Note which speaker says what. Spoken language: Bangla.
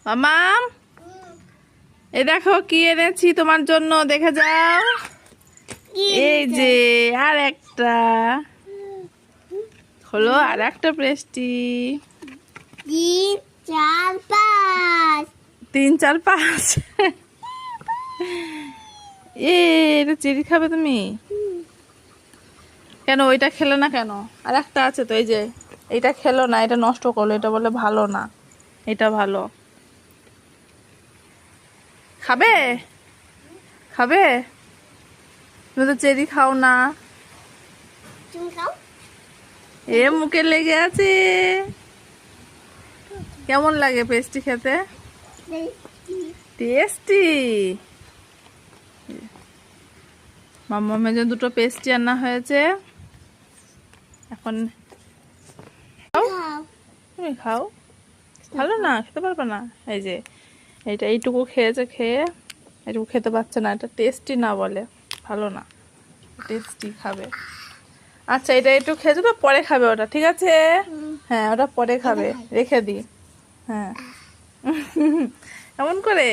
Speaker 1: মামাম, এই দেখো কি এনেছি তোমার জন্য, দেখে যাও। এই যে আর একটা হলো, আর একটা পেস্টি।
Speaker 2: 3, 4, 5
Speaker 1: 3, 4, 5। এটা চেরি খাবে তুমি? কেন ওইটা খেলে না কেন? আর একটা আছে তো, এই যে এইটা খেলো না, এটা নষ্ট করলো, এটা বলে ভালো না, এটা ভালো। খাবে খাবে? তুমি তো চেরি খাও না।
Speaker 2: তুমি খাও।
Speaker 1: এ মুখে লেগে আছে। কেমন লাগে পেস্টি খেতে? টেস্টি। মাম্মামের জন্য 2টো পেস্টি আনা হয়েছে। এখন
Speaker 2: খাও।
Speaker 1: তুমি খাও। ভালো না, খেতে পারবে না। এই যে এইটা এইটুকু খেয়েছে, খেয়ে এইটুকু খেতে পারছে না, এটা টেস্টি না বলে, ভালো না। টেস্টি খাবে। আচ্ছা, এটা একটু খেয়েছো তো, পরে খাবে ওটা, ঠিক আছে? হ্যাঁ, ওটা পরে খাবে, রেখে দিই। হ্যাঁ। এমন করে